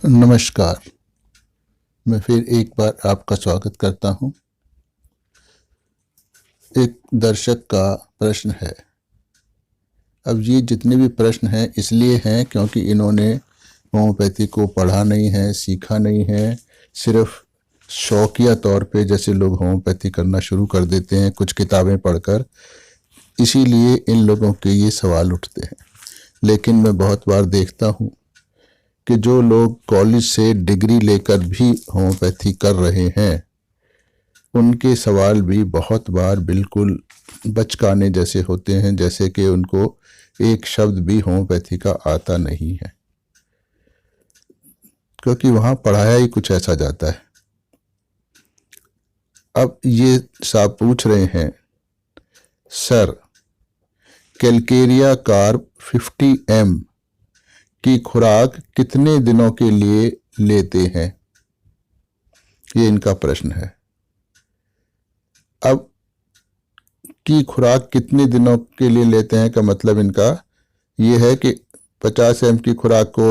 नमस्कार। मैं फिर एक बार आपका स्वागत करता हूं। एक दर्शक का प्रश्न है। अब ये जितने भी प्रश्न हैं इसलिए हैं क्योंकि इन्होंने होम्योपैथी को पढ़ा नहीं है, सीखा नहीं है, सिर्फ शौकिया तौर पे जैसे लोग होम्योपैथी करना शुरू कर देते हैं कुछ किताबें पढ़कर, इसीलिए इन लोगों के ये सवाल उठते हैं। लेकिन मैं बहुत बार देखता हूँ कि जो लोग कॉलेज से डिग्री लेकर भी होम्योपैथी कर रहे हैं उनके सवाल भी बहुत बार बिल्कुल बचकाने जैसे होते हैं, जैसे कि उनको एक शब्द भी होम्योपैथी का आता नहीं है, क्योंकि वहाँ पढ़ाया ही कुछ ऐसा जाता है। अब ये साहब पूछ रहे हैं, सर कैलकेरिया कार्ब 50 mg की खुराक कितने दिनों के लिए लेते हैं? ये इनका प्रश्न है। अब की खुराक कितने दिनों के लिए लेते हैं का मतलब इनका ये है कि 50 mg की खुराक को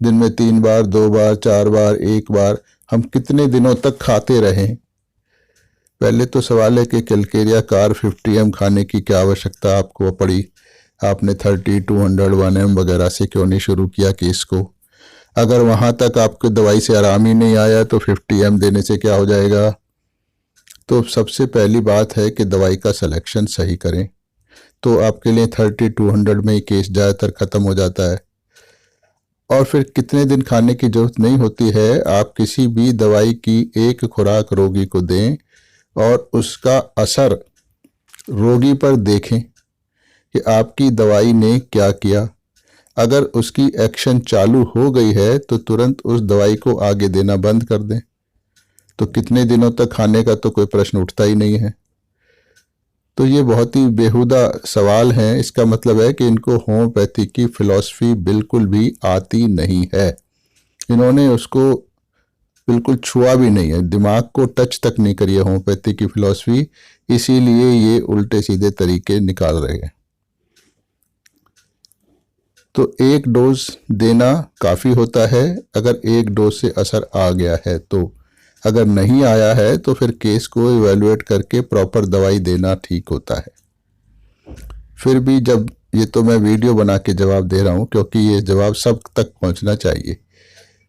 दिन में 3 बार, 2 बार, 4 बार, 1 बार हम कितने दिनों तक खाते रहें। पहले तो सवाल है कि कैलकेरिया कार्ब 50 mg खाने की क्या आवश्यकता आपको पड़ी? आपने 30, 200, 1 mg वगैरह से क्यों नहीं शुरू किया केस को? अगर वहाँ तक आपको दवाई से आराम ही नहीं आया तो 50 mg देने से क्या हो जाएगा? तो सबसे पहली बात है कि दवाई का सिलेक्शन सही करें, तो आपके लिए 30, 200 में ही केस ज़्यादातर ख़त्म हो जाता है। और फिर कितने दिन खाने की ज़रूरत नहीं होती है। आप किसी भी दवाई की एक खुराक रोगी को दें और उसका असर रोगी पर देखें कि आपकी दवाई ने क्या किया। अगर उसकी एक्शन चालू हो गई है तो तुरंत उस दवाई को आगे देना बंद कर दें। तो कितने दिनों तक खाने का तो कोई प्रश्न उठता ही नहीं है। तो ये बहुत ही बेहुदा सवाल हैं। इसका मतलब है कि इनको होम्योपैथी की फ़िलॉसफी बिल्कुल भी आती नहीं है। इन्होंने उसको बिल्कुल छुआ भी नहीं है, दिमाग को टच तक नहीं करी है होम्योपैथी की फ़िलॉसफी, इसीलिए ये उल्टे सीधे तरीके निकाल रहे हैं। तो एक डोज देना काफ़ी होता है अगर एक डोज से असर आ गया है तो। अगर नहीं आया है तो फिर केस को इवेलुएट करके प्रॉपर दवाई देना ठीक होता है। फिर भी जब ये तो मैं वीडियो बना के जवाब दे रहा हूँ क्योंकि ये जवाब सब तक पहुँचना चाहिए।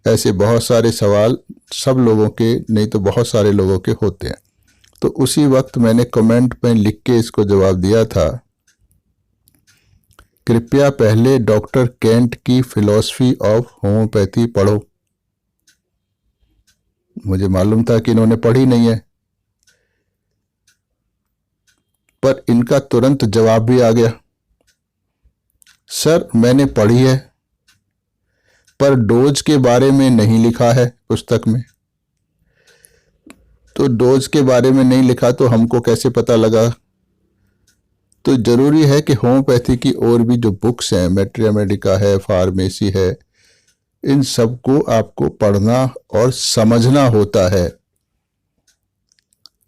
ऐसे बहुत सारे सवाल सब लोगों के नहीं तो बहुत सारे लोगों के होते हैं। तो उसी वक्त मैंने कमेंट में लिख के इसको जवाब दिया था, कृपया पहले डॉक्टर केंट की फिलॉसफी ऑफ होम्योपैथी पढ़ो। मुझे मालूम था कि इन्होंने पढ़ी नहीं है, पर इनका तुरंत जवाब भी आ गया, सर मैंने पढ़ी है पर डोज के बारे में नहीं लिखा है पुस्तक में। तो डोज के बारे में नहीं लिखा तो हमको कैसे पता लगा? तो जरूरी है कि होम्योपैथी की और भी जो बुक्स हैं, मैट्रिया मेडिका है, फार्मेसी है, इन सबको आपको पढ़ना और समझना होता है।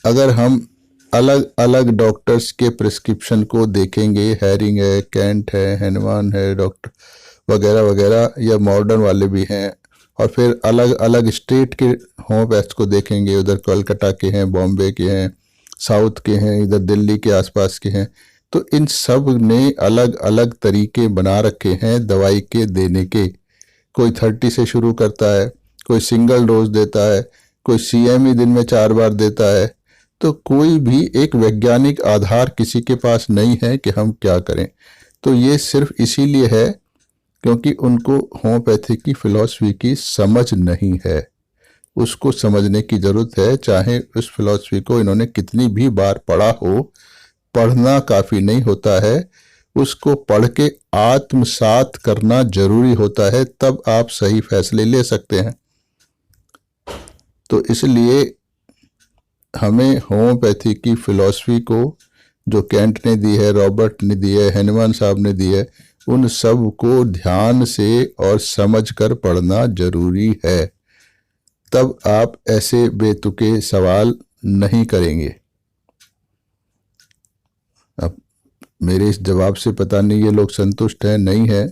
अगर हम अलग अलग डॉक्टर्स के प्रिस्क्रिप्शन को देखेंगे, हैरिंग है, कैंट है, हैनमान है, डॉक्टर वगैरह वगैरह, या मॉडर्न वाले भी हैं, और फिर अलग अलग स्टेट के होम्योपैथ को देखेंगे, उधर कोलकाता के हैं, बॉम्बे के हैं, साउथ के हैं, इधर दिल्ली के आसपास के हैं, तो इन सब ने अलग अलग तरीके बना रखे हैं दवाई के देने के। कोई 30 से शुरू करता है, कोई सिंगल डोज देता है, कोई CME दिन में 4 बार देता है। तो कोई भी एक वैज्ञानिक आधार किसी के पास नहीं है कि हम क्या करें। तो ये सिर्फ इसीलिए है क्योंकि उनको होम्योपैथी की फ़िलॉसफी की समझ नहीं है। उसको समझने की ज़रूरत है, चाहे उस फिलॉसफी को इन्होंने कितनी भी बार पढ़ा हो। पढ़ना काफ़ी नहीं होता है, उसको पढ़ के आत्मसात करना जरूरी होता है, तब आप सही फैसले ले सकते हैं। तो इसलिए हमें होम्योपैथी की फ़िलॉसफी को जो कैंट ने दी है, रॉबर्ट ने दी है, हैनमान साहब ने दी है, उन सब को ध्यान से और समझ कर पढ़ना जरूरी है। तब आप ऐसे बेतुके सवाल नहीं करेंगे। अब मेरे इस जवाब से पता नहीं ये लोग संतुष्ट हैं नहीं है,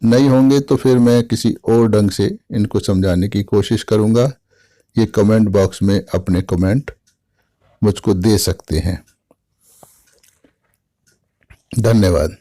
नहीं होंगे तो फिर मैं किसी और ढंग से इनको समझाने की कोशिश करूँगा। ये कमेंट बॉक्स में अपने कमेंट मुझको दे सकते हैं। धन्यवाद।